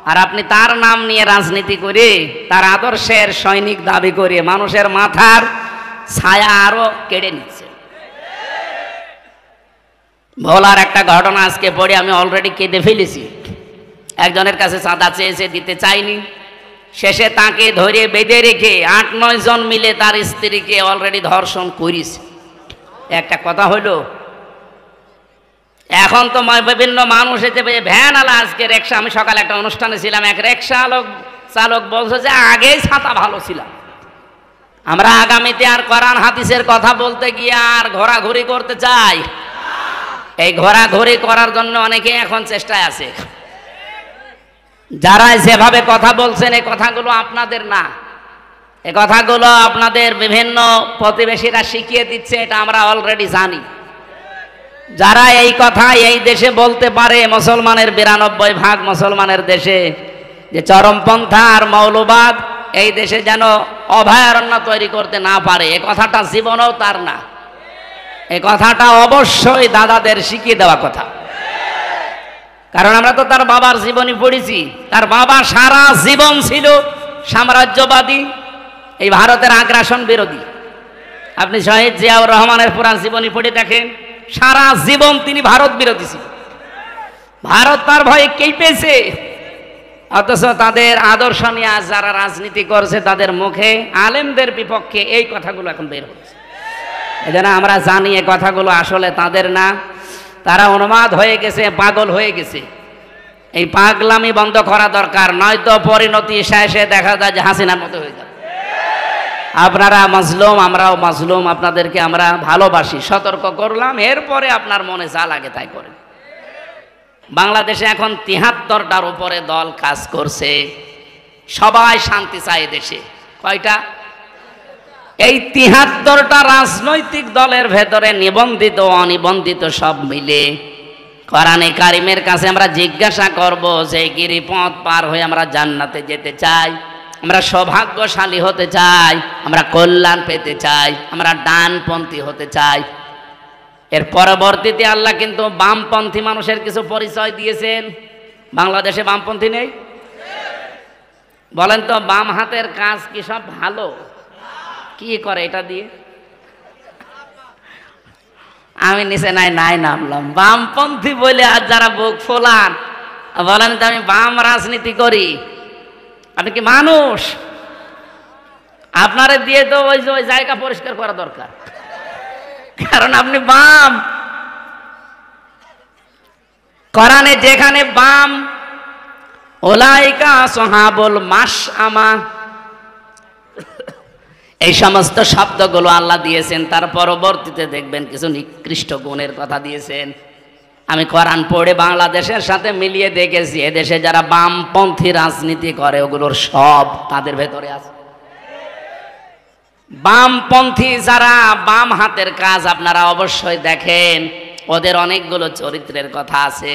আর আপনি তার নাম নিয়ে রাজনীতি করে তার আদর্শের সৈনিক দাবি করে মানুষের মাথার ছায়া আরো কেড়ে নিচ্ছে। ভোলার একটা ঘটনা আজকে পড়ে আমি অলরেডি কেঁদে ফেলেছি। একজনের কাছে চাঁদা চেয়েছে, দিতে চাইনি, শেষে তাকে ধরে বেঁধে রেখে 8-9 জন মিলে তার স্ত্রীকে অলরেডি ধর্ষণ করেছে। একটা কথা হলো, এখন তো বিভিন্ন মানুষ এতে ভ্যান আলা, আজকে রিক্সা, আমি সকালে একটা অনুষ্ঠানে ছিলাম, এক রিক্সা চালক বলছে যে আগেই ছাতা ভালো ছিলাম, আমরা আগামীতে আর কোরআন হাদিসের কথা বলতে গিয়ে আর ঘোরাঘুরি করতে চাই। এই ঘোরাঘুরি করার জন্য অনেকে এখন চেষ্টায় আছে। যারা যেভাবে কথা বলছেন এই কথাগুলো আপনাদের না, এই কথাগুলো আপনাদের বিভিন্ন প্রতিবেশীরা শিখিয়ে দিচ্ছে, এটা আমরা অলরেডি জানি। যারা এই কথা এই দেশে বলতে পারে, মুসলমানের 92% মুসলমানের দেশে, যে চরমপন্থা আর মৌলবাদ এই দেশে যেন অভয়ারণ্য তৈরি করতে না পারে, এই কথাটা জীবনেও তার না। এই কথাটা অবশ্যই দাদাদের শিখিয়ে দেওয়া কথা। কারণ আমরা তো তার বাবার জীবনী পড়েছি। তার বাবা সারা জীবন ছিল সাম্রাজ্যবাদী, এই ভারতের আগ্রাসন বিরোধী। আপনি শহীদ জিয়াউর রহমানের পুরা জীবনী পড়ে দেখেন, সারা জীবন তিনি ভারত বিরোধী ছিল। ভারত তার ভয়ে কেঁপেছে, অথচ তাদের আদর্শ নিয়ে আজ যারা রাজনীতি করছে তাদের মুখে আলেমদের বিপক্ষে এই কথাগুলো এখন বের হচ্ছে। এজন্য আমরা জানি এই কথাগুলো আসলে তাদের না, তারা উন্মাদ হয়ে গেছে, পাগল হয়ে গেছে। এই পাগলামি বন্ধ করা দরকার, নয়তো পরিণতি শেষে দেখা যায় যে হাসিনার মতো হয়ে যাবে। আপনারা মাজলুম, আমরাও মাজলুম, আপনাদেরকে আমরা ভালোবাসি, সতর্ক করলাম, এরপরে আপনার মনে যা লাগে তাই করেন। বাংলাদেশে এখন 73টার উপরে দল কাজ করছে, সবাই শান্তি চায় দেশে। কয়টা? এই 73টা রাজনৈতিক দলের ভেতরে নিবন্ধিত অনিবন্ধিত সব মিলে কোরআনে কারিমের কাছে আমরা জিজ্ঞাসা করব যে গিরিপথ পার হয়ে আমরা জান্নাতে যেতে চাই, আমরা সৌভাগ্যশালী হতে চাই, আমরা কল্যাণ পেতে চাই, আমরা ডানপন্থী হতে চাই। এর পরবর্তীতে আল্লাহ কিন্তু বামপন্থী মানুষের কিছু পরিচয় দিয়েছেন। বাংলাদেশে বামপন্থী নেই? বলেন তো, বাম হাতের কাজ কি সব ভালো? কি করে এটা দিয়ে? আমি নিচে নাই নামলাম। বামপন্থী বলে আর যারা বুক ফোলান, বলেন তো আমি বাম রাজনীতি করি, আপনি কি মানুষ? আপনারে দিয়ে তো ওই জায়গা পরিষ্কার করা দরকার, কারণ আপনি বাম। কোরআনে যেখানে বাম উলাইকা আসহাবুল মাশআমা এই সমস্ত শব্দগুলো আল্লাহ দিয়েছেন, তার পরবর্তীতে দেখবেন কিছু নিকৃষ্ট গুণের কথা দিয়েছেন। আমি কোরআন পড়ে বাংলাদেশের সাথে মিলিয়ে দেখেছি, এদেশে যারা বামপন্থী রাজনীতি করে ওগুলোর সব তাদের ভেতরে আছে। বামপন্থী যারা বাম হাতের কাজ আপনারা অবশ্যই দেখেন, ওদের অনেকগুলো চরিত্রের কথা আছে।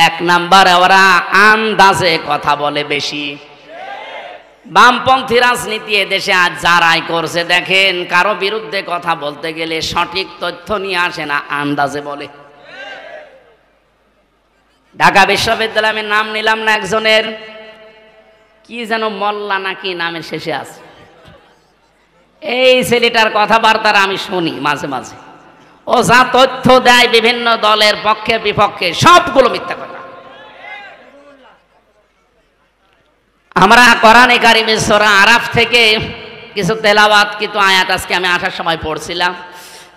1 নম্বরে ওরা আন্দাজে কথা বলে বেশি। বামপন্থী রাজনীতি এদেশে আজ যারাই করছে দেখেন, কারো বিরুদ্ধে কথা বলতে গেলে সঠিক তথ্য নিয়ে আসে না, আন্দাজে বলে। ঢাকা বিশ্ববিদ্যালয়ে আমি নাম নিলাম না একজনের, কি যেন মোল্লা নাকি নামের শেষে আছে, এই ছেলেটার কথাবার্তার আমি শুনি মাঝে মাঝে। ও যা তথ্য দেয় বিভিন্ন দলের পক্ষে বিপক্ষে, সবগুলো মিথ্যা কথা। আমরা কোরআনে কারিমে সূরা আরাফ থেকে কিছু তেলাওয়াত, কিছু আয়াত আজকে আমি আসার সময় পড়ছিলাম।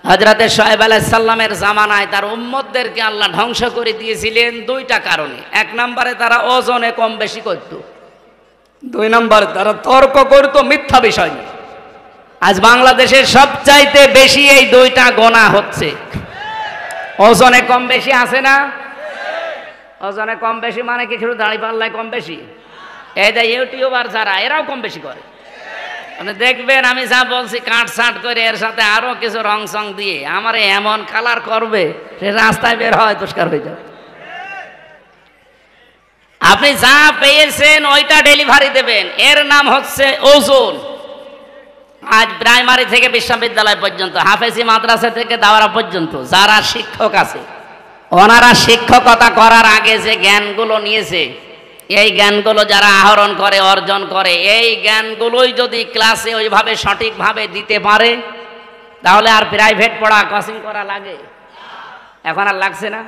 হযরতে শুআয়ব আলাইহিস সালামের জামানায় তার উম্মতদেরকে আল্লাহ ধ্বংস করে দিয়েছিলেন 2টা কারণে। 1 নম্বরে তারা ওজনে কম বেশি করত, 2 নম্বরে তারা তর্ক করত মিথ্যা বিষয় নিয়ে। আজ বাংলাদেশের সবচাইতে বেশি এই 2টা গোনা হচ্ছে। ওজনে কম বেশি আছে না? ওজনে কম বেশি মানে কি শুধু দাঁড়িপাল্লায় কম বেশি? এই যে ইউটিউবার যারা, এরাও কম বেশি করে। আপনি দেখবেন আমি যা বলছি কাটছাট করে এর সাথে আরো কিছু রং সং দিয়ে আমারে এমন কালার করবে, সে রাস্তায় বের হয় পরিষ্কার হয়ে যাবে। আপনি যা পেয়েছেন ওইটা ডেলিভারি দেবেন, এর নাম হচ্ছে ওজন। আজ প্রাইমারি থেকে বিশ্ববিদ্যালয় পর্যন্ত, হাফেজি মাদ্রাসা থেকে দাওরা পর্যন্ত যারা শিক্ষক আছে, ওনারা শিক্ষকতা করার আগে যে জ্ঞানগুলো নিয়েছে এই জ্ঞানগুলো যারা আহরণ করে, অর্জন করে, এই জ্ঞানগুলোই যদি ক্লাসে ওইভাবে সঠিকভাবে দিতে পারে, তাহলে আর প্রাইভেট পড়া, কোচিং করা লাগে? এখন আর লাগছে না।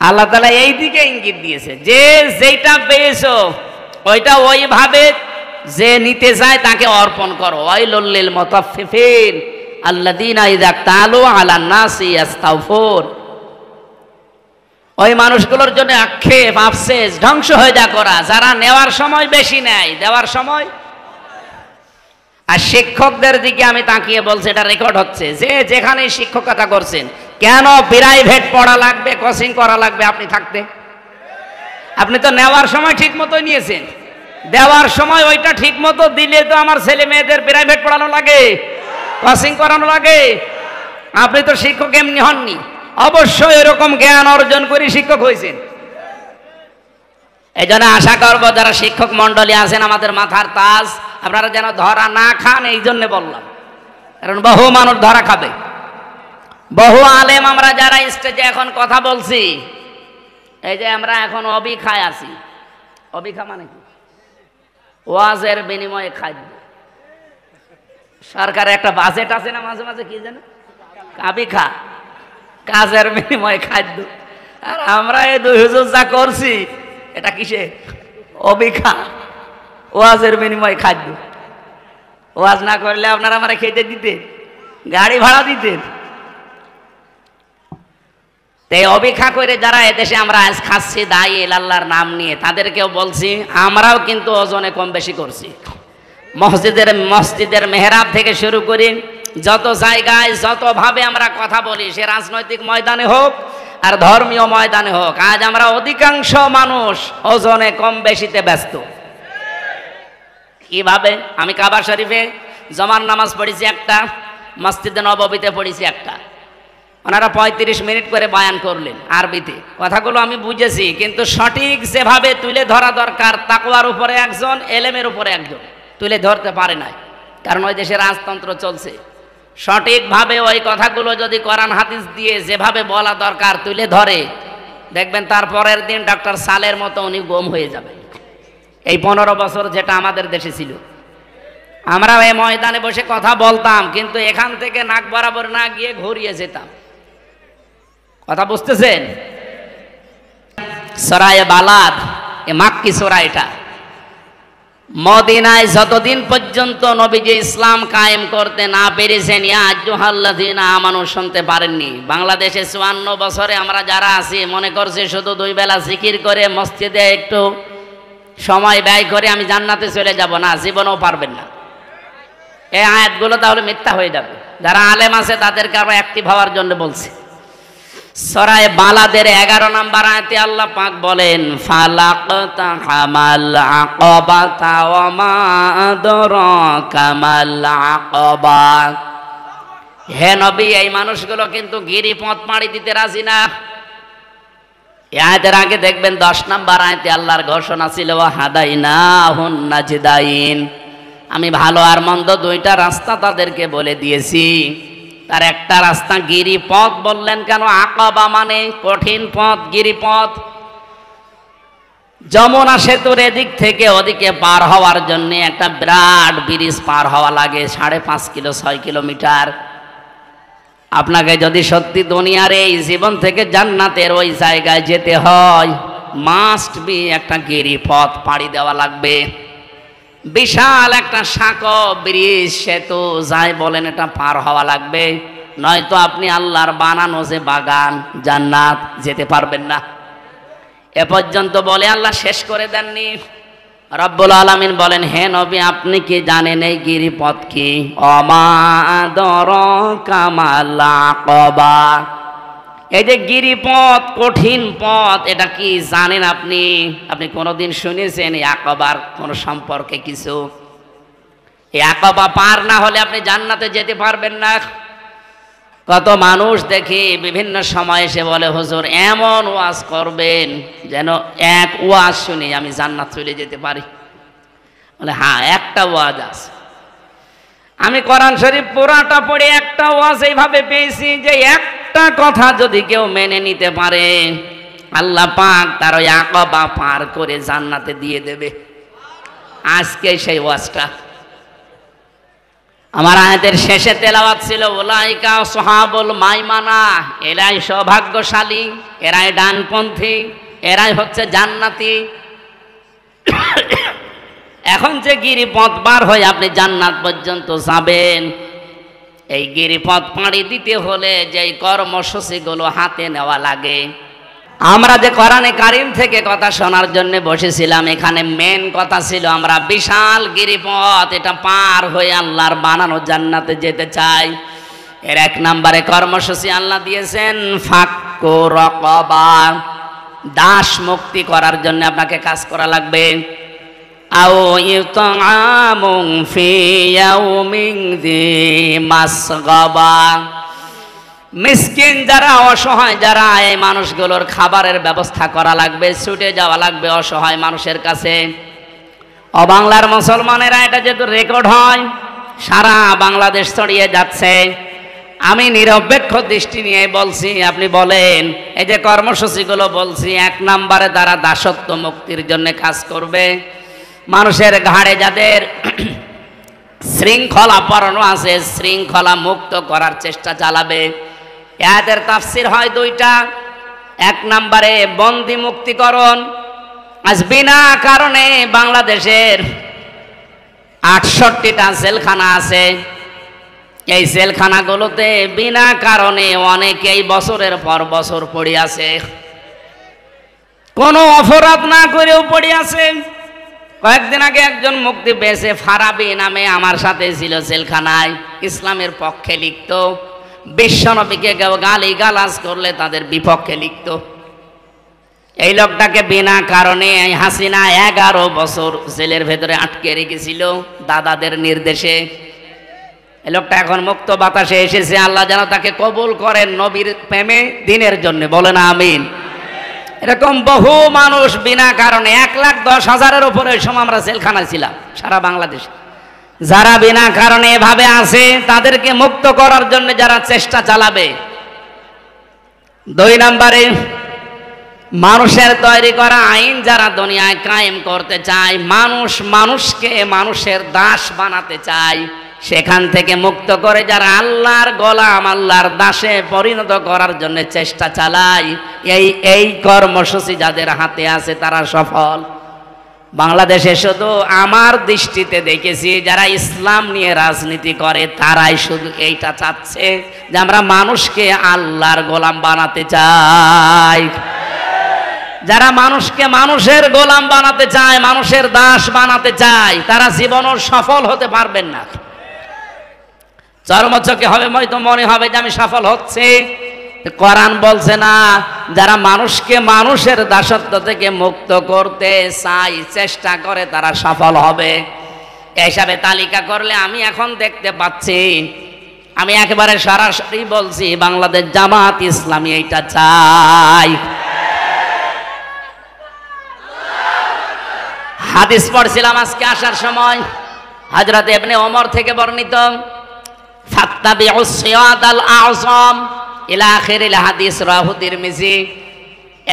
আল্লাহ তাআলা এই দিকে ইঙ্গিত দিয়েছে যে যেটা পেয়েছো ওইটা ওইভাবে যে নিতে যায় তাকে অর্পণ করো। ওয়াইলুল লিল মুতাফফিফিন আল্লাযীনা ইযা তালু আলান নাসি ইস্তাওফুন। ওই মানুষগুলোর জন্য আক্ষেপ, আফসোস, ধ্বংস হয়ে যা করা যারা নেওয়ার সময় বেশি নেয়, দেওয়ার সময়। আর শিক্ষকদের দিকে আমি তাকিয়ে বলছি, এটা রেকর্ড হচ্ছে, যে যেখানে শিক্ষকতা করছেন, কেন প্রাইভেট পড়া লাগবে, কোচিং করা লাগবে আপনি থাকতে? আপনি তো নেওয়ার সময় ঠিক মতো নিয়েছেন, দেওয়ার সময় ওইটা ঠিক মতো দিলে তো আমার ছেলে মেয়েদের প্রাইভেট পড়ানো লাগে, কোচিং করানো লাগে। আপনি তো শিক্ষক এমনি হননি, অবশ্যই এরকম জ্ঞান অর্জন করে শিক্ষক হয়েছেন। এই জন্য আশা করবো যারা শিক্ষক মন্ডলী আছেন, আমাদের মাথার তাজ, আপনারা যেন ধরা না খান, এই জন্য বললাম। কারণ বহু মানুষ ধরা খাবে। বহু আলেম আমরা যারা স্টেজে এখন কথা বলছি, এই যে আমরা এখন অবিখায় আছি। অবিখা মানে কি? ওয়াজের বিনিময়ে খাদ্য। সরকারের একটা বাজেট আছে না মাঝে মাঝে, কি জানো, কাবিখা, কাজের বিনিময়ে খাদ্য। আর আমরা এই 2 হুজুর যা করছি, এটা কিসে? অবিখা, ওয়াজের বিনিময়ে খাদ্য। ওয়াজ না করলে আপনারা আমরা খেতে দিতেন, গাড়ি ভাড়া দিতেন। তাই অবিখা করে যারা এদেশে আমরা আজ খাচ্ছি দায়ী আল্লাহর নাম নিয়ে, তাদেরকেও বলছি আমরাও কিন্তু ওজনে কম বেশি করছি। মসজিদের মেহরাব থেকে শুরু করি, যত জায়গায় যতভাবে আমরা কথা বলি, সে রাজনৈতিক ময়দানে হোক আর ধর্মীয় ময়দানে হোক, আজ আমরা অধিকাংশ মানুষ ওজনে কম বেশিতে ব্যস্ত। কিভাবে? আমি কাবা শরীফে জমার নামাজ পড়েছি একটা, মসজিদে নববীতে পড়েছি একটা। ওনারা 35 মিনিট করে বয়ান করলেন আরবিতে। কথাগুলো আমি বুঝেছি, কিন্তু সঠিক যেভাবে তুলে ধরা দরকার, তাকওয়ার উপরে একজন, এলেমের উপরে একজন, তুলে ধরতে পারে না। কারণ ওই দেশে রাজতন্ত্র চলছে। সঠিকভাবে ওই কথাগুলো যদি কোরআন হাদিস দিয়ে যেভাবে বলা দরকার তুলে ধরে, দেখবেন তার পরের দিন ডক্টর সালের মতো উনি গুম হয়ে যাবে। এই 15 বছর যেটা আমাদের দেশে ছিল, আমরা এই ময়দানে বসে কথা বলতাম, কিন্তু এখান থেকে নাক বরাবর না গিয়ে ঘুরিয়ে যেতাম। কথা বুঝতেছেন? সূরা বালাদ, এ মাক্কি সূরা। এটা মদিনায় যতদিন পর্যন্ত নবীজি ইসলাম কায়েম করতে না পেরেছেন, ইয়া আইয়ুহাল্লাযীনা আমানু শুনতে পারেননি। বাংলাদেশে 54 বছরে আমরা যারা আছি, মনে করছে শুধু 2 বেলা জিকির করে মসজিদে একটু সময় ব্যয় করে আমি জান্নাতে চলে যাব, না, জীবনেও পারবেন না। এই আয়াতগুলো তাহলে মিথ্যা হয়ে যাবে। যারা আলেম আছে তাদেরকে আমরা অ্যাক্টিভ হওয়ার জন্য বলছি। সূরা বালাদের 11 নম্বর আয়াতে আল্লাহ পাক বলেন, ফালাকতা হামাল আকাবাতা ওয়া মা আদরাকা মাল আকাবা। হে নবী, এই মানুষগুলো কিন্তু গিরিপথ পাড়ি দিতে রাজি না। এই আয়াতের আগে দেখবেন 10 নম্বর আয়াতে আল্লাহর ঘোষণা ছিল, ওয়া হাদাইনাহুন নাজদাইন। আমি ভালো আর মন্দ 2টা রাস্তা তাদেরকে বলে দিয়েছি। তার একটা রাস্তা গিরিপথ বললেন কেন? আকাবা মানে কঠিন পথ, গিরিপথ। যমুনা সেতুর এদিক থেকে ওদিকে পার হওয়ার জন্য একটা বিরাট ব্রিজ পার হওয়া লাগে, 5.5 কিলো 6 কিলোমিটার। আপনাকে যদি সত্যি দুনিয়ার এই জীবন থেকে জান্নাতের ওই জায়গায় যেতে হয়, মাস্ট বি একটা গিরিপথ পাড়ি দেওয়া লাগবে। বিশাল একটা সাঁকো ব্রিজ, সেতু যাই বলেন, এটা পার হওয়া লাগবে, নয়তো আপনি আল্লাহর বানানো যে বাগান জান্নাত যেতে পারবেন না। এ পর্যন্ত বলে আল্লাহ শেষ করে দেননি। রব্বুল আলামিন বলেন, হে নবী, আপনি কি জানেন এই গিরিপথ কি? ওমা আদরাকা মাল আকাবা। এই যে গিরিপথ, কঠিন পথ, এটা কি জানেন আপনি? আপনি কোনোদিন শুনেছেন এই আকাবার কোন সম্পর্কে কিছু? এই আকাবা পার না হলে আপনি জান্নাতে যেতে পারবেন না। কত মানুষ দেখি বিভিন্ন সময় এসে বলে, হুজুর এমন ওয়াজ করবেন যেন এক ওয়াজ শুনি আমি জান্নাত চলে যেতে পারি। বলে হ্যাঁ, একটা ওয়াজ আছে। আমি কোরআন শরীফ পুরাটা পড়ে একটা ওয়াজ এইভাবে পেয়েছি যে একটা কথা যদি কেউ মেনে নিতে পারে, আল্লাহ পাক তার ওই আকবা পার করে জান্নাতে দিয়ে দেবে। আজকে সেই ওয়াজটা আমার আয়াতের শেষে তেলাওয়াত ছিল, উলাইকা আসহাবুল মাইমানা, এরাই সৌভাগ্যশালী, এরাই ডানপন্থী, এরাই হচ্ছে জান্নাতি। এখন যে গিরিপথ পার হয়ে আপনি জান্নাত পর্যন্ত যাবেন, এই গিরিপথ পাড়ি দিতে হলে যেই কর্মসূচিগুলো হাতে নেওয়া লাগে, আমরা যে কোরআনে কারিম থেকে কথা শোনার জন্য বসেছিলাম, এখানে মেন কথা ছিল আমরা বিশাল গিরিপথ এটা পার হয়ে আল্লাহর বানানো জান্নাতে যেতে চাই। এর 1 নম্বরে কর্মসূচি আল্লাহ দিয়েছেন ফাক্কু রাকাবা, দাস মুক্তি করার জন্য আপনাকে কাজ করা লাগবে। আও ইতআমুন ফি ইয়াউমিন যি মাসগাবা, মিসকিন যারা অসহায় যারা, এই মানুষগুলোর খাবারের ব্যবস্থা করা লাগবে, ছুটে যাওয়া লাগবে অসহায় মানুষের কাছে। বাংলার মুসলমানেরা এটা যেহেতু রেকর্ড হয়, সারা বাংলাদেশ ছড়িয়ে যাচ্ছে, আমি নিরপেক্ষ দৃষ্টি নিয়ে বলছি, আপনি বলেন এই যে কর্মসূচিগুলো বলছি, 1 নম্বরে তারা দাসত্ব মুক্তির জন্য কাজ করবে। মানুষের ঘাড়ে যাদের শৃঙ্খলা পরানো আছে, শৃঙ্খলা মুক্ত করার চেষ্টা চালাবে। এদের তাফসির হয় 2টা। 1 নম্বরে বন্দি মুক্তিকরণ। আজ বিনা কারণে বাংলাদেশের 68টা জেলখানা আছে, এই জেলখানাগুলোতে বিনা কারণে অনেকেই বছরের পর বছর পড়ে আছে, কোনো অপরাধ না করেও পড়ে আছে। কয়েকদিন আগে একজন মুক্তি পেয়েছে, ফারাবি নামে, আমার সাথে ছিল জেলখানায়, ইসলামের পক্ষে লিখত, বিশ্বনবীকে কেউ গালি গালাজ করলে তাদের বিপক্ষে লিখত। এই লোকটাকে বিনা কারণে হাসিনা 11 বছর জেলের ভেতরে আটকে রেখেছিল দাদাদের নির্দেশে। এই লোকটা এখন মুক্ত বাতাসে এসেছে, আল্লাহ যেন তাকে কবুল করেন নবীর প্রেমে দিনের জন্য, বলেন আমিন। এরকম বহু মানুষ বিনা কারণে 1,10,000-এর উপরে ওই সময় আমরা জেলখানায় ছিলাম সারা বাংলাদেশে, যারা বিনা কারণে এভাবে আছে তাদেরকে মুক্ত করার জন্য যারা চেষ্টা চালাবে। 2 নম্বরে মানুষের তৈরি করা আইন যারা দুনিয়ায় কায়েম করতে চায়, মানুষকে মানুষের দাস বানাতে চায়, সেখান থেকে মুক্ত করে যারা আল্লাহর গোলাম, আল্লাহর দাসে পরিণত করার জন্য চেষ্টা চালায়, এই কর্মসূচি যাদের হাতে আছে তারা সফল। বাংলাদেশে শুধু আমার দৃষ্টিতে দেখেছি যারা ইসলাম নিয়ে রাজনীতি করে তারাই শুধু এইটা চাচ্ছে যে আমরা মানুষকে আল্লাহর গোলাম বানাতে চাই। যারা মানুষকে মানুষের গোলাম বানাতে চায়, মানুষের দাস বানাতে চায়, তারা জীবনও সফল হতে পারবেন না। চরমচকে হবে, হয়তো মনে হবে যে আমি সফল হচ্ছে, কোরআন বলছে না, যারা মানুষকে মানুষের দাসত্ব থেকে মুক্ত করতে চায়, চেষ্টা করে, তারা সফল হবে। এই হিসাবে তালিকা করলে আমি এখন দেখতে পাচ্ছি, আমি একেবারে সরাসরি বলছি, বাংলাদেশ জামাত ইসলামী এইটা চাই। হাদিস পড়ছিলাম আজকে আসার সময়, হযরত ইবনে ওমর থেকে বর্ণিত, ফাত্তাবিউস সিরাতাল আযম ইলা আখিরিল হাদিস, রাহু তিরমিজি।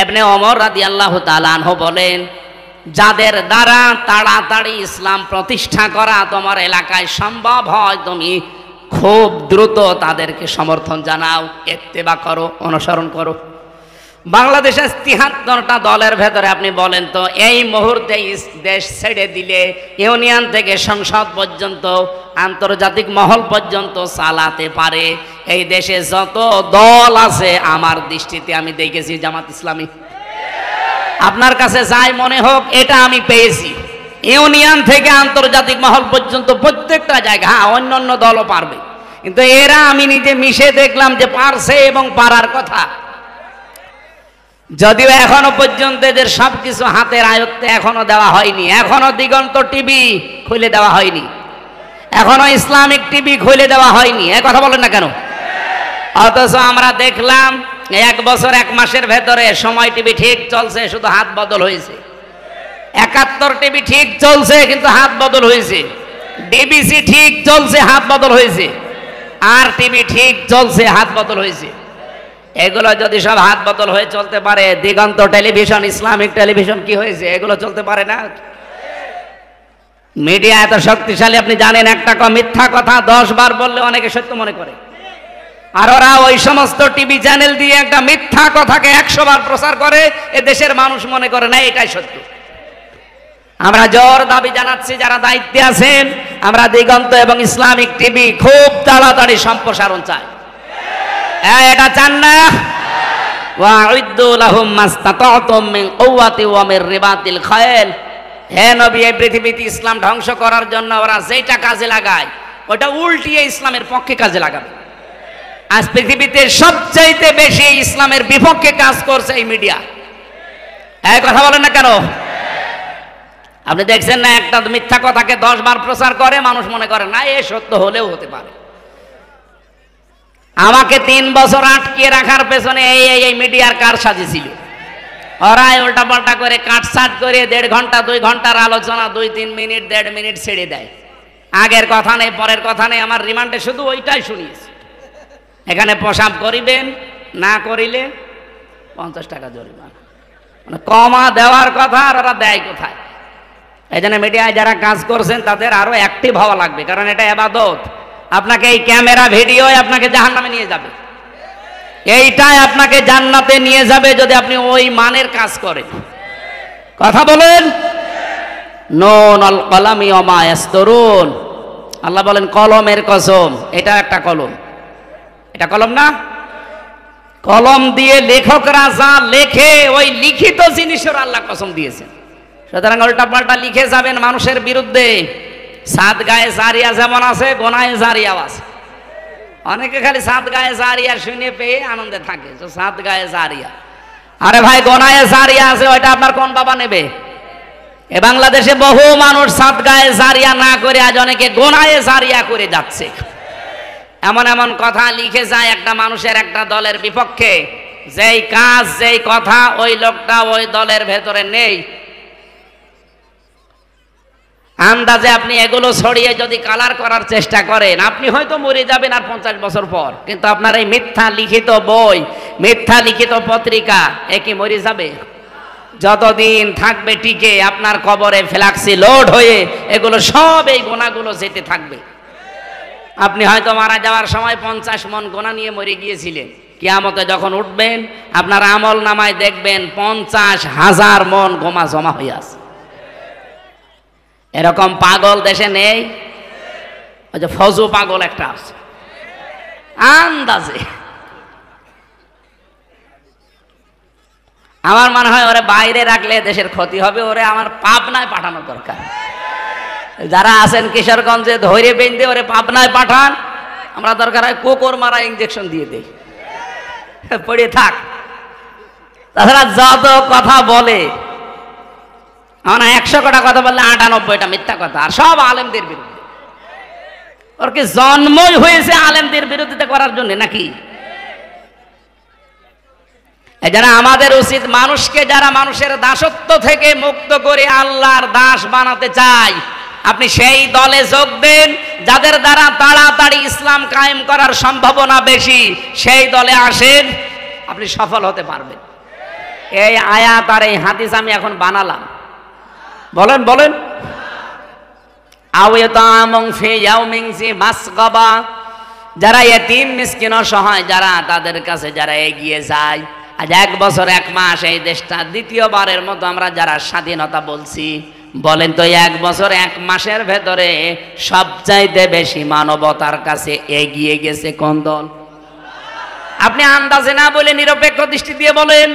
ইবনে ওমর রাদিয়াল্লাহু তাআলা আনহু বলেন, যাদের দ্বারা তাড়াতাড়ি ইসলাম প্রতিষ্ঠা করা তোমার এলাকায় সম্ভব হয়, তুমি খুব দ্রুত তাদেরকে সমর্থন জানাও, ইত্তেবা করো, অনুসরণ করো। বাংলাদেশের 73টা দলের ভেতরে আপনি বলেন তো, এই মুহূর্তে দেশ ছেড়ে দিলে ইউনিয়ন থেকে সংসদ পর্যন্ত, আন্তর্জাতিক মহল পর্যন্ত চালাতে পারে এই দেশে যত দল আছে, আমার দৃষ্টিতে আমি দেখেছি জামাত ইসলামী। আপনার কাছে যাই মনে হোক, এটা আমি পেয়েছি, ইউনিয়ন থেকে আন্তর্জাতিক মহল পর্যন্ত প্রত্যেকটা জায়গা। হ্যাঁ, অন্যান্য দলও পারবে, কিন্তু এরা আমি নিজে মিশে দেখলাম যে পারছে এবং পারার কথা। যদিও এখনো পর্যন্ত এদের সবকিছু হাতের আয়ত্তে এখনো দেওয়া হয়নি, এখনো দিগন্ত টিভি খুলে দেওয়া হয়নি, এখনো ইসলামিক টিভি খুলে দেওয়া হয়নি। এ কথা বলেন না কেন? অথচ আমরা দেখলাম 1 বছর 1 মাসের ভেতরে সময় টিভি ঠিক চলছে, শুধু হাত বদল হয়েছে। 71 টিভি ঠিক চলছে, কিন্তু হাত বদল হয়েছে। ডিবিসি ঠিক চলছে, হাত বদল হয়েছে। আর টিভি ঠিক চলছে, হাত বদল হয়েছে। এগুলো যদি সব হাত বদল হয়ে চলতে পারে, দিগন্ত টেলিভিশন, ইসলামিক টেলিভিশন কি হয়েছে, এগুলো চলতে পারে না? মিডিয়া এত শক্তিশালী আপনি জানেন। একটা মিথ্যা কথা 10 বার বললে অনেকে সত্য মনে করে, আর ওরা ওই সমস্ত টিভি চ্যানেল দিয়ে একটা মিথ্যা কথাকে 100 বার প্রচার করে, এ দেশের মানুষ মনে করে না এটাই সত্য। আমরা জোর দাবি জানাচ্ছি, যারা দায়িত্বে আছেন, আমরা দিগন্ত এবং ইসলামিক টিভি খুব তাড়াতাড়ি সম্প্রসারণ চাই। এটা চান না? ওয়াউদ্দু লাহুম মাসতাতাতুম মিন কুওয়াতি ওয়া মির রিবাতিল খায়ল। হে নবী, এই পৃথিবীতে ইসলাম ধ্বংস করার জন্য ওরা যেটা কাজে লাগায় ওটা উল্টিয়ে ইসলামের পক্ষে কাজে লাগাবে। আজ পৃথিবীতে সবচাইতে বেশি ইসলামের বিপক্ষে কাজ করছে এই মিডিয়া। এই কথা বলেন না কেন? আপনি দেখছেন না, একটা মিথ্যা কথাকে 10 বার প্রচার করে, মানুষ মনে করে না এ সত্য হলেও হতে পারে। আমাকে 3 বছর আটকিয়ে রাখার পেছনে এই মিডিয়ার কার সাজিয়েছিল? ওরা উল্টা পাল্টা করে কাটছাট করে 1.5 ঘন্টা 2 ঘন্টার আলোচনা 2-3 মিনিট 1.5 মিনিট ছেড়ে দেয়। আগের কথা নেই, পরের কথা নেই, আমার রিমান্ডে শুধু ওইটাই শুনিয়েছে। এখানে পেশাব করিবেন, না করিলে 50 টাকা জরিমানা। মানে কমা দেওয়ার কথা, আর ওরা দেয় কোথায়? এই জন্য মিডিয়ায় যারা কাজ করছেন তাদের আরো অ্যাক্টিভ হওয়া লাগবে, কারণ এটা ইবাদত। আপনাকে এই ক্যামেরা ভিডিও আপনাকে জাহান্নামে নিয়ে যাবে, এইটাই আপনাকে জান্নাতে নিয়ে যাবে যদি আপনি ওই মানের কাজ করেন। কথা বলেন। নুন আল কলামি ওয়া মা ইয়াসতুরুন। আল্লাহ বলেন কলমের কসম, এটা একটা কলম। এটা কলম না? কলম দিয়ে লেখকরা যা লেখে ওই লিখিত জিনিসের আল্লাহ কসম দিয়েছেন। সুতরাং উল্টা পাল্টা লিখে যাবেন মানুষের বিরুদ্ধে। সাত গায়ে জারিয়া যেমন আছে, গোনায়ে জারিয়াও আছে। অনেকে খালি সাত গায়ে জারিয়া শুনে পেয়ে আনন্দে থাকে, তো সাত গায়ে জারিয়া। আরে ভাই, গোনায়ে জারিয়া আছে, ওইটা আপনার কোন বাবা নেবে? এ বাংলাদেশে বহু মানুষ সাত গায়ে জারিয়া না করে আজ অনেকে গোনায়ে জারিয়া করে যাচ্ছে। এমন এমন কথা লিখে যায় একটা মানুষের, একটা দলের বিপক্ষে, যেই কাজ যেই কথা ওই লোকটা ওই দলের ভেতরে নেই। আন্দাজে আপনি এগুলো ছড়িয়ে যদি কালার করার চেষ্টা করেন, আপনি হয়তো মরে যাবেন আর 50 বছর পর, কিন্তু আপনার এই মিথ্যা লিখিত বই, মিথ্যা লিখিত পত্রিকা একই মরে যাবে। যতদিন থাকবে টিকে আপনার কবরে ফ্ল্যাক্সি লোড হয়ে এগুলো সব এই গোনাগুলো যেতে থাকবে। আপনি হয়তো মারা যাওয়ার সময় 50 মন গোনা নিয়ে মরে গিয়েছিলেন, কিয়ামতে যখন উঠবেন আপনার আমল নামায় দেখবেন 50,000 মন গোমা জমা হয়ে আছে। এরকম পাগল দেশে নেই? ওই যে ফজু পাগল একটা আছে, আন্দাজে। আমার মনে হয় ওরে বাইরে রাখলে দেশের ক্ষতি হবে, ওরে আমার পাবনায় পাঠানো দরকার। যারা আছেন কিশোরগঞ্জে ধৈর্য বেঁধে ওরে পাবনায় পাঠান, আমরা দরকার হয় কুকুর মারা ইঞ্জেকশন দিয়ে দেই, পড়ে থাক। তাছাড়া যত কথা বলে, আমরা 100 কটা কথা বললে 98টা মিথ্যা কথা, আর সব আলেমদের বিরুদ্ধে। ওর কি জন্মই হয়েছে আলেমদের বিরোধিতা করার জন্য নাকি? যারা আমাদের উচিত মানুষকে, যারা মানুষের দাসত্ব থেকে মুক্ত করে আল্লাহর দাস বানাতে চায়, আপনি সেই দলে যোগ দেন যাদের দ্বারা তাড়াতাড়ি ইসলাম কায়েম করার সম্ভাবনা বেশি। সেই দলে আসেন, আপনি সফল হতে পারবেন। এই আয়াত আর এই হাদিস আমি এখন বানালাম। বলেন বলেন। যারা এতিম মিসকিন অসহায়, যারা তাদের কাছে যারা এগিয়ে যায়, আজ 1 বছর 1 মাস এই দেশটা দ্বিতীয়বারের মতো আমরা যারা স্বাধীনতা বলছি, বলেন তো 1 বছর 1 মাসের ভেতরে সবচাইতে বেশি মানবতার কাছে এগিয়ে গেছে কোন দল? আপনি আন্দাজে না বলে নিরপেক্ষ দৃষ্টি দিয়ে বলেন।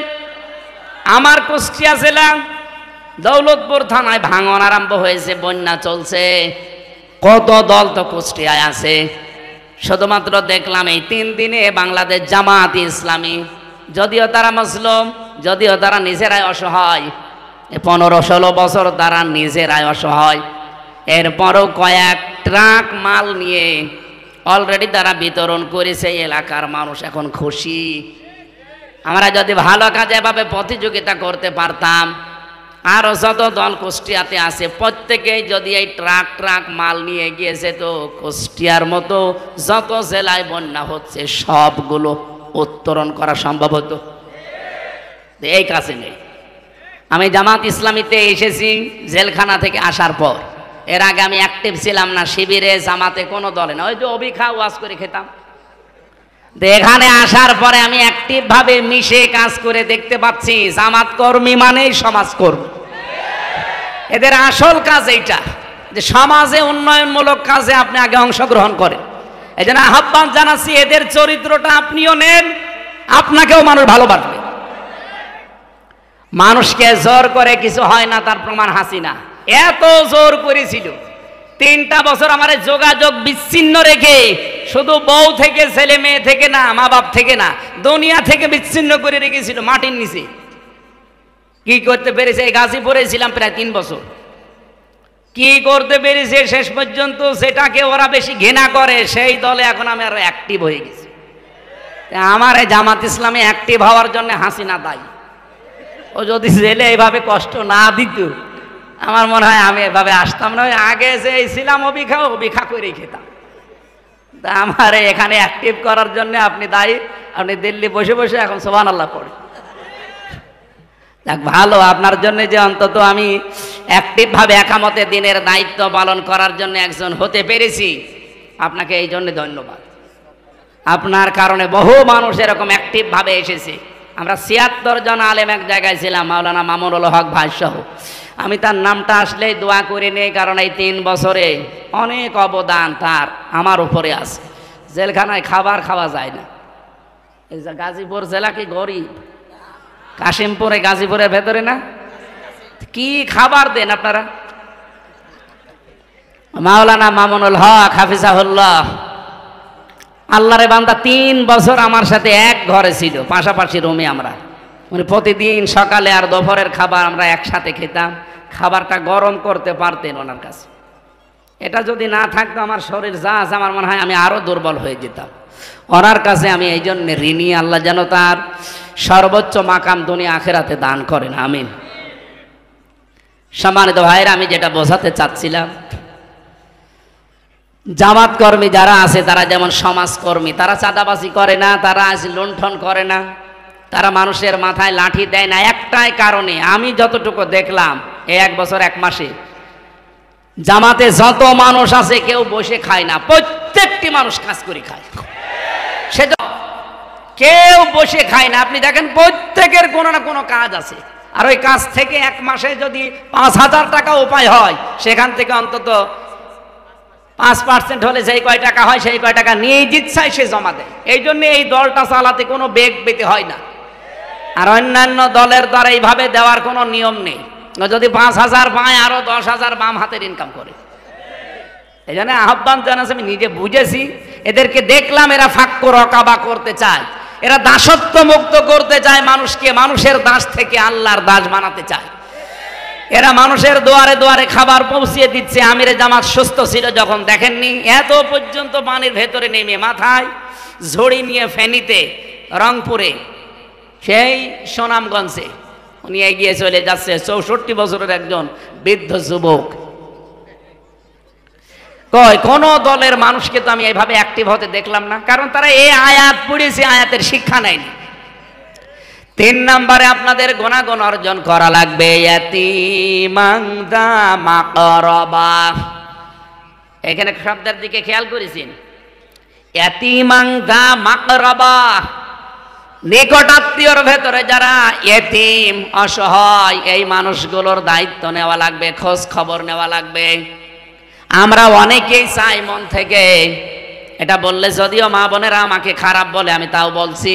আমার কুষ্টিয়া জেলা দৌলতপুর থানায় ভাঙন আরম্ভ হয়েছে, বন্যা চলছে, কত দল তো কুষ্টিয়ায় আছে। শুধুমাত্র দেখলাম এই 3 দিনে বাংলাদেশ জামাত ইসলামী, যদিও তারা মুসলিম, যদিও তারা নিজেরাই অসহায়, 15-16 বছর তারা নিজেরাই অসহায়, এরপরও কয়েক ট্রাক মাল নিয়ে অলরেডি তারা বিতরণ করেছে। এলাকার মানুষ এখন খুশি। আমরা যদি ভালো কাজে এভাবে প্রতিযোগিতা করতে পারতাম, আরো যত দল কুষ্টিয়াতে আছে প্রত্যেকেই যদি এই ট্রাক মাল নিয়ে গিয়েছে, তো কুষ্টিয়ার মতো যত জেলায় বন্যা হচ্ছে সবগুলো উত্তরণ করা সম্ভব হতো? এই কাছে নেই। আমি জামাত ইসলামীতে এসেছি জেলখানা থেকে আসার পর। এর আগে আমি অ্যাক্টিভ ছিলাম না শিবিরে, জামাতে, কোনো দলে না। ওই যে অবিখা ওয়াজ করে খেতাম। এখানে আসার পরে আমি অ্যাক্টিভ ভাবে মিশে কাজ করে দেখতে পাচ্ছি জামাত কর্মী মানেই সমাজকর্মী। এদের আসল কাজ এইটা যে সমাজে উন্নয়নমূলক কাজে আপনি আগে অংশগ্রহণ করেন। এই জন্য আহ্বান জানাচ্ছি, এদের চরিত্রটা আপনিও নেন, আপনাকেও মানুষ ভালোবাসবে। মানুষকে জোর করে কিছু হয় না, তার প্রমাণ হাসিনা। এত জোর করেছিল, 3টা বছর আমার যোগাযোগ বিচ্ছিন্ন রেখে, শুধু বউ থেকে, ছেলে মেয়ে থেকে না, মা বাপ থেকে না, দুনিয়া থেকে বিচ্ছিন্ন করে রেখেছিল মাটির নিচে। কি করতে পেরেছে? এই গাজীপুরে ছিলাম প্রায় 3 বছর। কি করতে পেরেছে শেষ পর্যন্ত? যেটাকে ওরা বেশি ঘৃণা করে সেই দলে এখন আমি আরো অ্যাক্টিভ হয়ে গেছি। আমার এই জামাত ইসলামে অ্যাক্টিভ হওয়ার জন্য হাসিনা দায়ী। ও যদি জেলে এইভাবে কষ্ট না দিত, আমার মনে হয় আমি এভাবে আসতাম না। আগে যে ছিলাম অবিখা করেই খেতাম। তা আমার এখানে অ্যাক্টিভ করার জন্য আপনি দায়ী। আপনি দিল্লি বসে বসে এখন সুবহানাল্লাহ পড়ে। যাক, ভালো আপনার জন্য যে অন্তত আমি অ্যাক্টিভ ভাবে একামতে দিনের দায়িত্ব পালন করার জন্য একজন হতে পেরেছি, আপনাকে এই জন্য ধন্যবাদ। আপনার কারণে বহু মানুষ এরকম অ্যাক্টিভ ভাবে এসেছে। আমরা 76 জন আলেম এক জায়গায় ছিলাম, মাওলানা মামুনুল হক ভাই সহ। আমি তার নামটা আসলেই দোয়া করে নেই, কারণ এই 3 বছরে অনেক অবদান তার আমার উপরে আছে। জেলখানায় খাবার খাওয়া যায় না। এই যে গাজীপুর জেলা কি গরিব? কাশিমপুরে, গাজীপুরের ভেতরে না, কি খাবার দেন আপনারা? মাওলানা মামুনুল হক হাফিজাহুল্লাহ, আল্লাহরে বান্দা, 3 বছর আমার সাথে এক ঘরে ছিল, পাশাপাশি রুমে। আমরা মানে প্রতিদিন সকালে আর দুপুরের খাবার আমরা একসাথে খেতাম। খাবারটা গরম করতে পারতেন ওনার কাছে। এটা যদি না থাকতো আমার শরীর যা আছে, আমার মনে হয় আমি আরো দুর্বল হয়ে যেতাম। ওনার কাছে আমি এই জন্য ঋণী। আল্লাহ যেন তার সর্বোচ্চ মাকাম দুনিয়া আখিরাতে দান করেন, আমিন। সম্মানিত ভাইরা, আমি যেটা বোঝাতে চাচ্ছিলাম, জামাত কর্মী যারা আছে তারা যেমন সমাজকর্মী, তারা চাঁদাবাজি করে না, তারা লুণ্ঠন করে না, তারা মানুষের মাথায় লাঠি দেয় না। একটাই কারণে, আমি যতটুকু দেখলাম এই 1 বছর 1 মাসে জামাতে যত মানুষ আছে কেউ বসে খায় না, প্রত্যেকটি মানুষ কাজ করে খায়। সেটা কেউ বসে খায় না। আপনি দেখেন প্রত্যেকের কোনো না কোনো কাজ আছে। আর ওই কাজ থেকে 1 মাসে যদি 5000 টাকা উপায় হয়, সেখান থেকে অন্তত 5% হলে যেই কয় টাকা হয় সেই কয় টাকা নিয়ে জিচ্ছায় সে জমা দেয়। এই জন্য এই দলটা চালাতে কোনো বেগ পেতে হয় না। আর অন্যান্য দলের দ্বারা এইভাবে দেওয়ার কোনো নিয়ম নেই। যদি 5000 পায়, আরো 10,000 বাম হাতের ইনকাম করে। এই জন্য আহ্বান জানাচ্ছি, আমি নিজে বুঝেছি। এদেরকে দেখলাম এরা ফাক্ক রকাবা করতে চায়, এরা দাসত্ব মুক্ত করতে চায় মানুষকে, মানুষের দাস থেকে আল্লাহর দাস বানাতে চায়। এরা মানুষের দুয়ারে দুয়ারে খাবার পৌঁছিয়ে দিচ্ছে। আমিরে জামাত সুস্থ ছিল যখন, দেখেননি এত পর্যন্ত পানির ভেতরে নেমে মাথায় ঝড়ি নিয়ে ফেনীতে, রংপুরে, সেই সুনামগঞ্জে উনি এগিয়ে চলে যাচ্ছে। 64 বছরের একজন বৃদ্ধ যুবক। কোন দলের মানুষকে তো আমি এইভাবে অ্যাক্টিভ হতে দেখলাম না, কারণ তারা এই আয়াত পড়েছে, আয়াতের শিক্ষা নেয়নি। 3 নম্বরে আপনাদের গুণাগুণ অর্জন করা লাগবে। ইয়াতীমান যা মাকরাবা, এখানে শব্দের দিকে খেয়াল করেছেন। ইয়াতীমান যা মাকরাবা, নিকটাত্মীয়র ভেতরে যারা ইতিম, অসহায়, এই মানুষগুলোর দায়িত্ব নেওয়া লাগবে, খোঁজ খবর নেওয়া লাগবে। আমরা অনেকেই চাই মন থেকে, এটা বললে যদিও মা বোনেরা আমাকে খারাপ বলে, আমি তাও বলছি,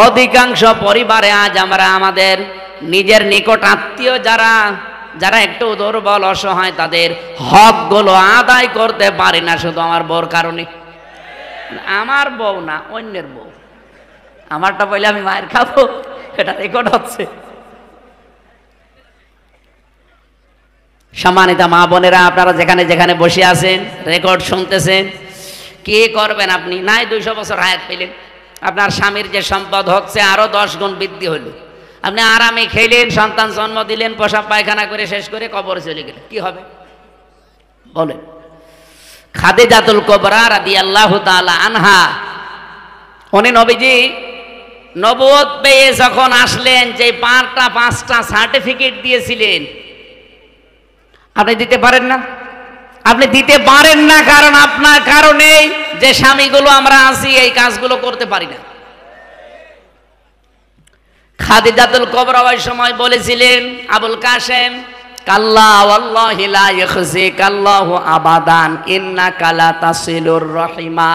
অধিকাংশ পরিবারে আজ আমরা আমাদের নিজের নিকট আত্মীয় যারা একটু দুর্বল, অসহায়, তাদের হকগুলো আদায় করতে পারি না, শুধু আমার বউর কারণে। আমার বউ না, অন্যের বউ। আমারটা বলে আমি মায়ের খাবো, এটা রেকর্ড হচ্ছে। সম্মানিত মা বোনেরা, আপনারা যেখানে যেখানে বসে আছেন, রেকর্ড শুনতেছেন, কি করবেন আপনি? নাই 200 বছর হায়াত পেলেন, আপনার স্বামীর যে সম্পদ হচ্ছে আরো 10 গুণ বৃদ্ধি হলো। আপনি আরামে খেলেন, সন্তান জন্ম দিলেন, পেশাব পায়খানা করে শেষ করে কবরে চলে গেলেন, কি হবে বলেন? খাদিজাতুল কুবরা রাদিয়াল্লাহু তাআলা আনহা, উনি নবীজি নবুয়ত পেয়ে যখন আসলেন, যে পাঁচটা সার্টিফিকেট দিয়েছিলেন, আপনি দিতে পারেন না। আপনি দিতে পারেন না কারণ আপনার কারণেই যে স্বামীগুলো আমরা আছি এই কাজগুলো করতে পারি না। খাদিজাতুল কুবরা ওই সময় বলেছিলেন, আবুল কাসেম কাল্লা ওয়াল্লাহি লা ইয়াখজিকাল্লাহু আবাদান ইন্নাকা লা তাসিলুর রহিমা।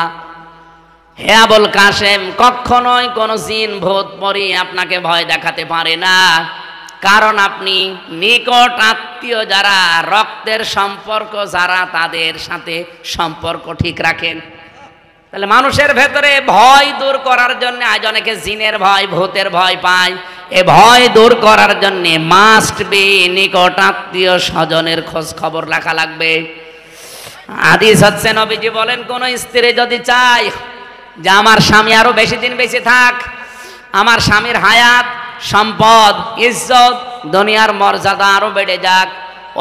হে আবুল কাসেম, কখনোই কোন জিন ভূত পরি আপনাকে ভয় দেখাতে পারে না, কারণ আপনি নিকট আত্মীয় যারা, রক্তের সম্পর্ক যারা, তাদের সাথে সম্পর্ক ঠিক রাখেন। তাহলে মানুষের ভেতরে ভয় দূর করার জন্য, আজ অনেকে জিনের ভয়, ভূতের ভয় পায়, এ ভয় দূর করার জন্য মাস্ট বি নিকট আত্মীয় স্বজনের খোঁজ খবর রাখা লাগবে। হাদিস হচ্ছে, নবীজি বলেন, কোন স্ত্রী যদি চায় যে আমার স্বামী আরো বেশি দিন বেঁচে থাক, আমার স্বামীর হায়াত, সম্পদ, ইজ্জত, দুনিয়ার মর্যাদা আরো বেড়ে যাক,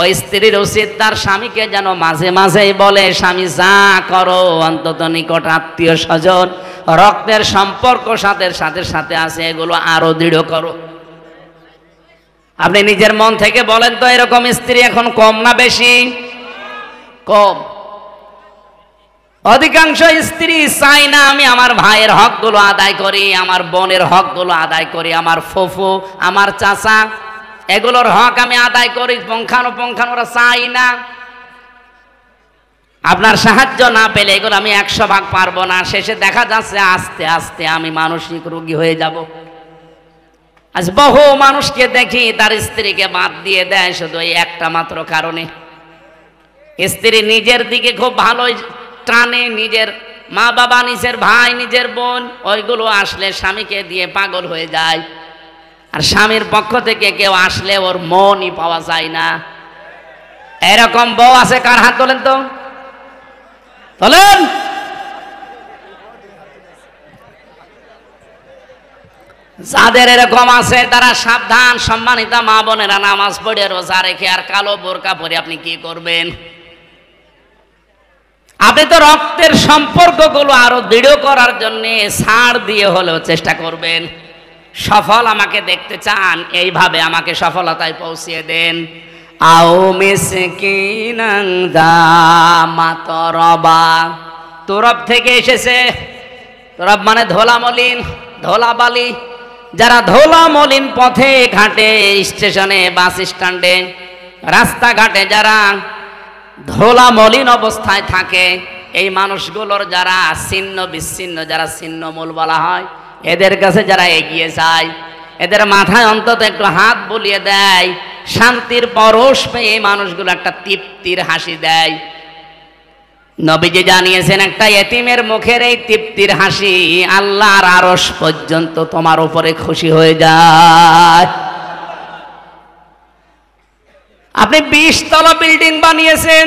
ওই স্ত্রীর উচিত তার স্বামীকে যেন মাঝে মাঝেই বলে, স্বামী যা করো অন্তত নিকট আত্মীয় স্বজন, রক্তের সম্পর্ক সাথে সাথে আছে, এগুলো আরো দৃঢ় করো। আপনি নিজের মন থেকে বলেন তো, এরকম স্ত্রী এখন কম না বেশি? কম। অধিকাংশ স্ত্রী চাই না আমি আমার ভাইয়ের হকগুলো আদায় করি, আমার বোনের হকগুলো আদায় করি, আমার ফুফু, আমার চাচা, এগুলোর হক আমি আদায় করি, পুঙ্খানুপুঙ্খানু ওরা চাই না। আপনার সাহায্য না পেলে এগুলো আমি 100 ভাগ পারবো না। শেষে দেখা যাচ্ছে আস্তে আস্তে আমি মানসিক রোগী হয়ে যাব। আজ বহু মানুষকে দেখি তার স্ত্রীকে বাদ দিয়ে দেয় শুধু এই একটা মাত্র কারণে। স্ত্রী নিজের দিকে খুব ভালোই টানে, নিজের মা বাবা, নিজের ভাই, নিজের বোন, ওইগুলো আসলে স্বামীকে দিয়ে পাগল হয়ে যায়। আর স্বামীর পক্ষ থেকে কেউ আসলে ওর মনই পাওয়া যায় না। এরকম বউ আছে কার? হাত তোলেন তো, তোলেন। যাদের এরকম আছে তারা সাবধান। সম্মানিতা মা বোনেরা, নামাজ পড়ে রোজা রেখে আর কালো বোরকা পরে আপনি কি করবেন? আপনি তো রক্তের সম্পর্কগুলো আরো দৃঢ় করার জন্য ছাড় দিয়ে হলেও চেষ্টা করবেন। সফল আমাকে দেখতে চান, এইভাবে আমাকে সফলতায় পৌঁছিয়ে দেন। আও মিসকিনান দা মাতরবা, তরব থেকে এসেছে। তরব মানে ধোলা মলিন, ধোলা বালি। যারা ধোলা মলিন পথে ঘাটে, স্টেশনে, বাস স্ট্যান্ডে, রাস্তাঘাটে যারা ধোলা মলিন অবস্থায় থাকে, এই মানুষগুলোর যারা ছিন্ন বিচ্ছিন্ন, যারা ছিন্নমূল বলা হয়, এদের কাছে যারা এগিয়ে যায়, এদের মাথায় অন্তত একটু হাত বুলিয়ে দেয়, শান্তির পরশ পেয়ে এই মানুষগুলো একটা তৃপ্তির হাসি দেয়। নবীজি জানিয়েছেন, একটা এতিমের মুখের এই তৃপ্তির হাসি আল্লাহর আরশ পর্যন্ত তোমার উপরে খুশি হয়ে যায়। আপনি 20 তলা বিল্ডিং বানিয়েছেন,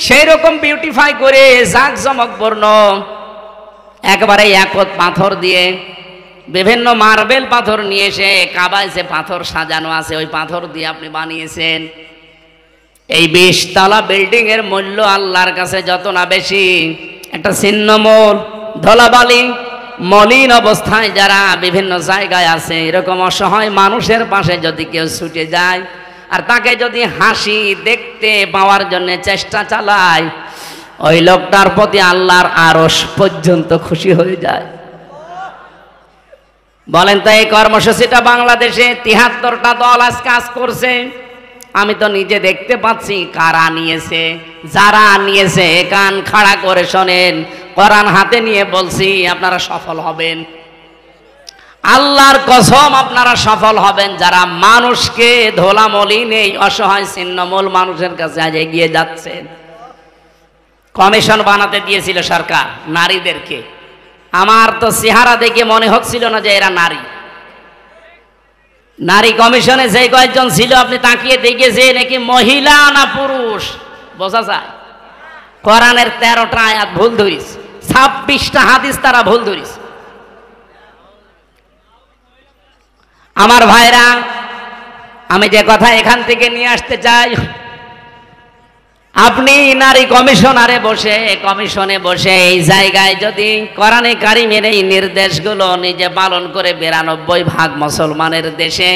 সেই রকম বিউটিফাই করে জাঁকজমকপূর্ণ একবারে একত পাথর দিয়ে, বিভিন্ন মার্বেল পাথর নিয়ে এসে, কাবায় যে পাথর সাজানো আছে ওই পাথর দিয়ে আপনি বানিয়েছেন। এই 20 তলা বিল্ডিং এর মূল্য আল্লাহর কাছে যত না বেশি, একটা ছিন্নমূল ধলাবালি মলিন অবস্থায় যারা বিভিন্ন জায়গায় আছে, এরকম অসহায় মানুষের পাশে যদি কেউ ছুটে যায় আর তাকে যদি হাসি দেখতে পাওয়ার জন্য চেষ্টা চালায়, ওই লোকটার প্রতি আল্লাহর আরশ পর্যন্ত খুশি হয়ে যায়। বলেন তো, এই কর্মসূচিটা বাংলাদেশে 73টা দল আজ কাজ করছে। আমি তো নিজে দেখতে পাচ্ছি কারা নিয়েছে। যারা নিয়েছে কান খাড়া করে শোনেন, কোরআন হাতে নিয়ে বলছি আপনারা সফল হবেন। আল্লাহর কসম আপনারা সফল হবেন, যারা মানুষকে ধোলা মলিন এই অসহায় ছিন্নমূল মানুষের কাছে আজ এগিয়ে যাচ্ছেন। কমিশন বানাতে দিয়েছিল সরকার নারীদেরকে। আমার তো চেহারা দেখে মনে হচ্ছিল না যে এরা নারী। নারী কমিশনে যে কয়েকজন ছিল আপনি তাকিয়ে দেখে যে নাকি মহিলা না পুরুষ বোঝা যায়। কোরআনের 13টা আয়াত ভুল ধরিস, 26টা হাদিস তারা ভুল ধরিস। আমার ভাইরা, আমি যে কথা এখান থেকে নিয়ে আসতে চাই, আপনি নারী কমিশনে বসে এই জায়গায় যদি কোরআনে কারিমের এই নির্দেশগুলো নিজে পালন করে 92% মুসলমানের দেশে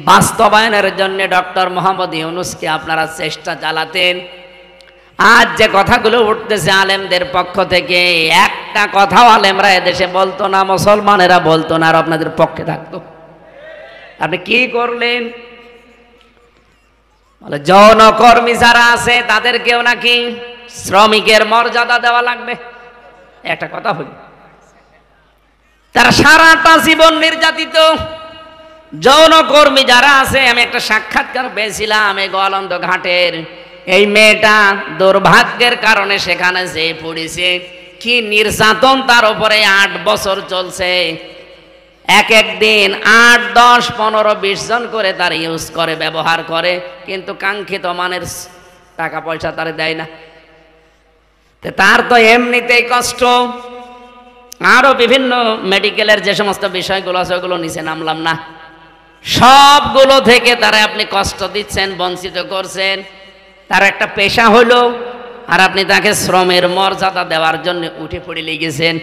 বাস্তবায়নের জন্য ডক্টর মোহাম্মদ ইউনূসকে আপনারা চেষ্টা চালাতেন, আজ যে কথাগুলো উঠতেছে আলেমদের পক্ষ থেকে, একটা কথাও আলেমরা এদেশে বলতো না, মুসলমানেরা বলতো না, আর আপনাদের পক্ষে থাকতো। আপনি কি করলেন? বলে যৌনকর্মী যারা আছে তাদেরকেও নাকি শ্রমিকের মর্যাদা দেওয়া লাগবে। একটা কথা হল, তারা সারাটা জীবন নির্যাতিত। যৌনকর্মী যারা আছে, আমি একটা সাক্ষাৎকার পেয়েছিলাম এই গোয়ালন্দ ঘাটের, এই মেয়েটা দুর্ভাগ্যের কারণে সেখানে যে পড়েছে, কি নির্যাতন তার উপরে 8 বছর চলছে। এক দিন 8, 10, 15, 20 জন করে তার ইউজ করে, ব্যবহার করে, কিন্তু কাঙ্ক্ষিত মানের টাকা পয়সা তার দেয় না। তার তো এমনিতেই কষ্ট, আরো বিভিন্ন মেডিকেলের যে সমস্ত বিষয়গুলো আছে ওগুলো নিচে নামলাম না, সবগুলো থেকে তারা আপনি কষ্ট দিচ্ছেন, বঞ্চিত করছেন। তার একটা পেশা হলো, আর আপনি তাকে শ্রমের মর্যাদা দেওয়ার জন্য উঠে পড়ে লেগেছেন।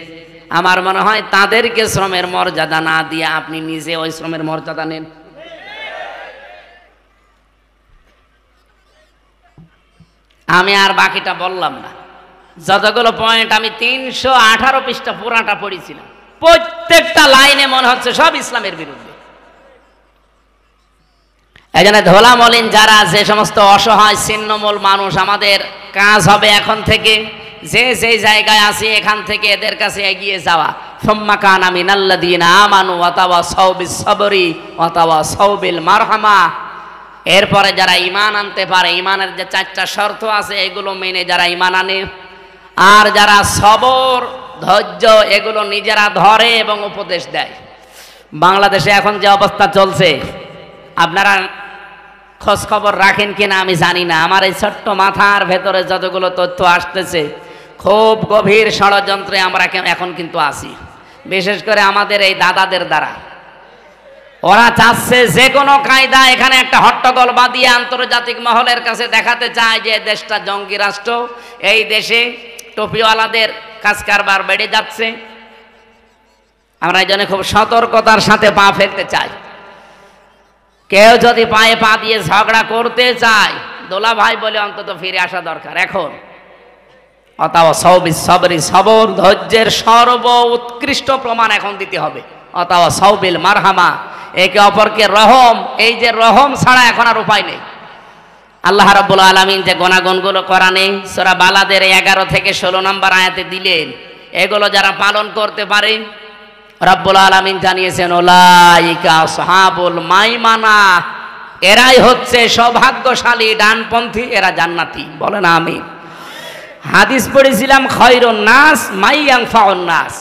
আমার মনে হয় তাদেরকে শ্রমের মর্যাদা না দিয়ে আপনি নিজে ওই শ্রমের মর্যাদা নেন। আমি আর বাকিটা বললাম না, যতগুলো পয়েন্ট আমি 318 পৃষ্ঠা পুরাটা পড়েছিলাম, প্রত্যেকটা লাইনে মনে হচ্ছে সব ইসলামের বিরুদ্ধে। এই জন্য ধোলা মলিন যারা, যে সমস্ত অসহায় ছিন্নমূল মানুষ, আমাদের কাজ হবে এখন থেকে যে যেই জায়গায় আছে এখান থেকে এদের কাছে এগিয়ে যাওয়া। সুম্মা কানা মিনাল্লাযীনা আমানু ওয়া তাওয়াসাউ বিস-সাবরি ওয়া তাওয়াসাউ বিল মারহামা। এরপরে যারা ঈমান আনতে পারে, ঈমানের যে 4টা শর্ত আছে এগুলো মেনে যারা ঈমান আনে, আর যারা সবর, ধৈর্য এগুলো নিজেরা ধরে এবং উপদেশ দেয়। বাংলাদেশে এখন যে অবস্থা চলছে, আপনারা খোঁজ খবর রাখেন কিনা আমি জানি না, আমার এই ছোট্ট মাথার ভেতরে যতগুলো তথ্য আসতেছে, খুব গভীর ষড়যন্ত্রে আমরা এখন কিন্তু আছি, বিশেষ করে আমাদের এই দাদাদের দ্বারা। ওরা চাচ্ছে যে কোনো কায়দা এখানে একটা হট্টগোল বাঁধিয়ে আন্তর্জাতিক মহলের কাছে দেখাতে চায় যে দেশটা জঙ্গি রাষ্ট্র, এই দেশে টুপিওয়ালাদের কাজ কারবার বেড়ে যাচ্ছে। আমরা এই জন্য খুব সতর্কতার সাথে পা ফেলতে চাই। কেউ যদি পায়ে পা দিয়ে ঝগড়া করতে চায়, দোলা ভাই বলে অন্তত ফিরে আসা দরকার এখন। ওয়াতাওয়াসাউ বিস-সাবরি, সবর ধৈর্যের সর্ব উৎকৃষ্ট প্রমাণ এখন দিতে হবে। ওয়াতাওয়াসাউ বিল মারহামা, একে অপরকে রহম, এই যে রহম ছাড়া এখন আর উপায় নেই। আল্লাহ রাব্বুল আলামিন যে গুণাগুণগুলো কোরআনে সূরা বালাদের 11 থেকে 16 নম্বর আয়াতে দিলেন, এগুলো যারা পালন করতে পারে, রাব্বুল আলামিন জানিয়েছেন উলাইকা আসহাবুল মাইমানা, এরাই হচ্ছে সৌভাগ্যশালী ডানপন্থী, এরা জান্নাতি। বলেন আমিন। হাদিস পড়েছিলাম, খায়রুন নাস মাইয়ানফাউন নাস,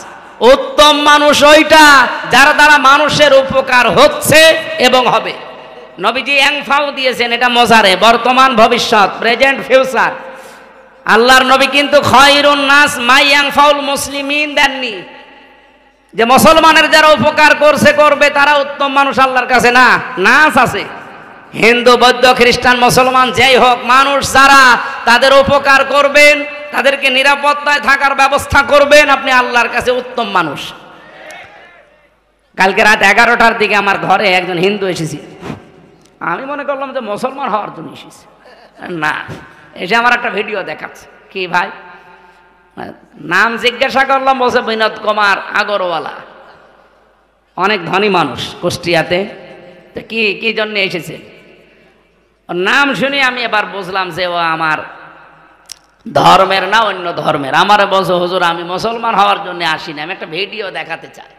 উত্তম মানুষ ওইটা যার দ্বারা মানুষের উপকার হচ্ছে এবং হবে। নবীজি ইয়ানফাউ দিয়েছেন, এটা মজারে, বর্তমান ভবিষ্যৎ, প্রেজেন্ট ফিউচার। আল্লাহর নবী কিন্তু খায়রুন নাস মাইয়ানফাউল মুসলিমিন দেননি, যে মুসলমানের যারা উপকার করছে করবে তারা উত্তম মানুষ আল্লাহর কাছে না। নাস আছে, হিন্দু, বৌদ্ধ, খ্রিস্টান, মুসলমান যেই হোক, মানুষ যারা তাদের উপকার করবেন, তাদেরকে নিরাপত্তায় থাকার ব্যবস্থা করবেন, আপনি আল্লাহর কাছে উত্তম মানুষ। কালকে রাত 11টার দিকে আমার ঘরে একজন হিন্দু এসেছি, আমি মনে করলাম যে মুসলমান হওয়ার জন্য এসেছি, না, এসে আমার একটা ভিডিও দেখাচ্ছে। কি ভাই নাম জিজ্ঞাসা করলাম, বলছে বিনোদ কুমার আগরওয়ালা, অনেক ধনী মানুষ কুষ্টিয়াতে। তো কি জন্য এসেছে? নাম শুনে আমি এবার বুঝলাম যে ও আমার ধর্মের না, অন্য ধর্মের। আমার বলছে হুজুর আমি মুসলমান হওয়ার জন্য আসিনি, আমি একটা ভিডিও দেখাতে চাই।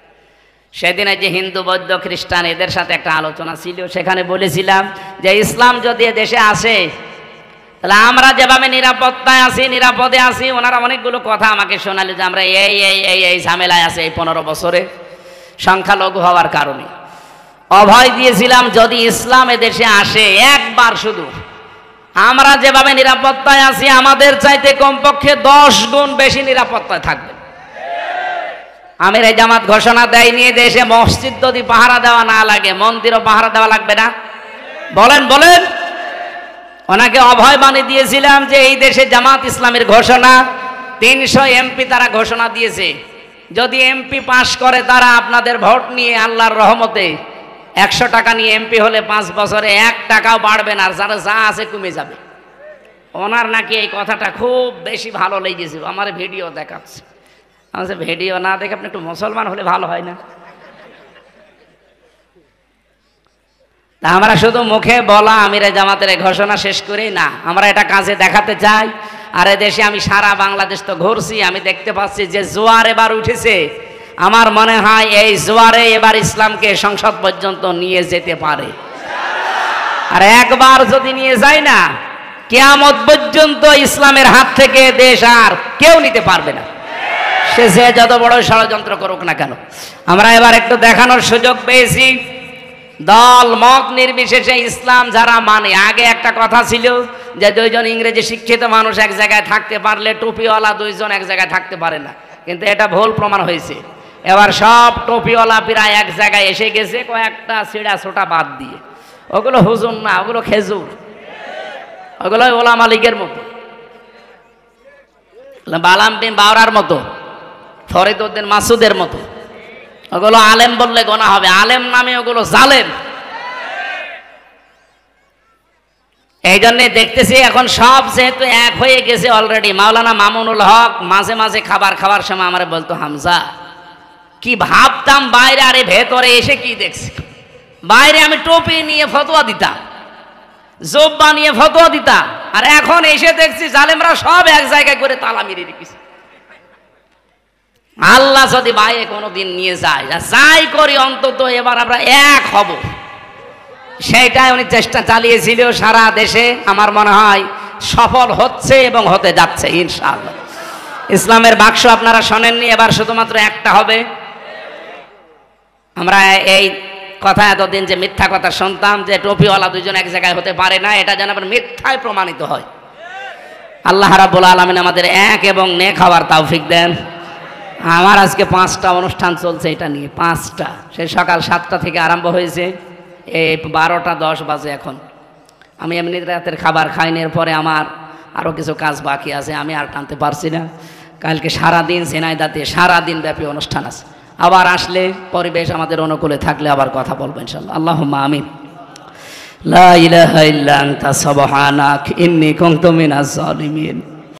সেদিনে যে হিন্দু, বৌদ্ধ, খ্রিস্টান এদের সাথে একটা আলোচনা ছিল, সেখানে বলেছিলাম যে ইসলাম যদি দেশে আসে তাহলে আমরা যেভাবে নিরাপত্তায় আছি, নিরাপদে আছি, ওনারা অনেকগুলো কথা আমাকে শোনালো যে আমরা এই ঝামেলায় আছে এই 15 বছরে সংখ্যালঘু হওয়ার কারণে। অভয় দিয়েছিলাম যদি ইসলাম দেশে আসে একবার, শুধু আমরা যেভাবে নিরাপত্তায় আছি আমাদের চাইতে কমপক্ষে 10 গুণ বেশি নিরাপত্তায় থাকবে। আমির জামাত ঘোষণা দেয়নি দেশে মসজিদ যদি পাহারা দেওয়া না লাগে, মন্দিরও পাহারা দেওয়া লাগবে না? বলেন বলেন। ওনাকে অভয় বাণী দিয়েছিলাম যে এই দেশে জামাত ইসলামের ঘোষণা 300 এমপি তারা ঘোষণা দিয়েছে, যদি এমপি পাশ করে তারা আপনাদের ভোট নিয়ে আল্লাহর রহমতে 100 টাকা নিয়ে এমপি হলে 5 বছরে 1 টাকাও বাড়বে না, আর যারা যা আছে কমে যাবে। ওনার নাকি এই কথাটা খুব বেশি ভালো লেগেছে, আমার ভিডিও দেখাচ্ছে। আমার ভিডিও না দেখে আপনি একটু মুসলমান হলে ভালো হয় না? তা আমরা শুধু মুখে বলা আমিরে জামাতের ঘোষণা শেষ করেই না, আমরা এটা কাজে দেখাতে চাই। আর দেশে আমি সারা বাংলাদেশ তো ঘুরছি, আমি দেখতে পাচ্ছি যে জোয়ার এবার উঠেছে। আমার মনে হয় এই জোয়ারে এবার ইসলামকে সংসদ পর্যন্ত নিয়ে যেতে পারে। আর একবার যদি নিয়ে যায় না, কিয়ামত পর্যন্ত ইসলামের হাত থেকে দেশ আর কেউ নিতে পারবে না, সে যে যত বড় ষড়যন্ত্র করুক না কেন। আমরা এবার একটু দেখানোর সুযোগ পেয়েছি, দল মত নির্বিশেষে ইসলাম যারা মানে। আগে একটা কথা ছিল যে 2 জন ইংরেজি শিক্ষিত মানুষ এক জায়গায় থাকতে পারলে টুপিওয়ালা 2 জন এক জায়গায় থাকতে পারে না, কিন্তু এটা ভুল প্রমাণ হয়েছে। এবার সব টুপিওয়ালা প্রায় এক জায়গায় এসে গেছে, কয়েকটা ছিঁড়া ছোটা বাদ দিয়ে। ওগুলো হুজুর না, ওগুলো খেজুর, ওগুলো ওলামা লীগের মতো, বালাম বিন বাওরার মতো, ফরিদ উদ্দিন মাসুদের মতো। ওগুলো আলেম বললে গোনা হবে, আলেম নামে ওগুলো জালেম। এই জন্যে দেখতেছি এখন সব যেহেতু এক হয়ে গেছে অলরেডি। মাওলানা মামুনুল হক মাঝে মাঝে খাবার খাওয়ার সময় আমার বলতো, হামজা কি ভাবতাম বাইরে, আরে ভেতরে এসে কি দেখছি। বাইরে আমি টুপি নিয়ে ফতোয়া দিতাম, জোব্বা নিয়ে ফতোয়া দিতাম, আর এখন এসে দেখছি জালেমরা সব এক জায়গায় করে তালা মেরে রেখেছে। আল্লাহ যদি বাইরে কোনোদিন নিয়ে যায়, যাই করি অন্তত এবার আমরা এক হব, সেইটাই উনি চেষ্টা চালিয়েছিল সারা দেশে। আমার মনে হয় সফল হচ্ছে এবং হতে যাচ্ছে ইনশাআল্লাহ। ইসলামের বাক্স আপনারা শোনেননি, এবার শুধুমাত্র একটা হবে। আমরা এই কথা এতদিন যে মিথ্যা কথা শুনতাম যে টুপিওয়ালা 2 জন এক জায়গায় হতে পারে না, এটা যেন আবার মিথ্যায় প্রমাণিত হয়। আল্লাহ রাব্বুল আলামিন আমাদের এক এবং নেক হওয়ার তৌফিক দেন। আমার আজকে 5টা অনুষ্ঠান চলছে এটা নিয়ে, 5টা, সেই সকাল 7টা থেকে আরম্ভ হয়েছে, এই 12টা 10 বাজে এখন। আমি এমনি রাতের খাবার খাইনি, এরপরে আমার আরও কিছু কাজ বাকি আছে, আমি আর টানতে পারছি না। কালকে সারাদিন ঝিনাইদহে সারাদিন ব্যাপী অনুষ্ঠান আছে, আবার আসলে পরিবেশ আমাদের অনুকূলে থাকলে আবার কথা বলবো ইনশাআল্লাহ। আল্লাহুম্মা আমিন। লা ইলাহা ইল্লা আনতা সুবহানাক ইন্নী কুনতু মিনাজ জালিমিন।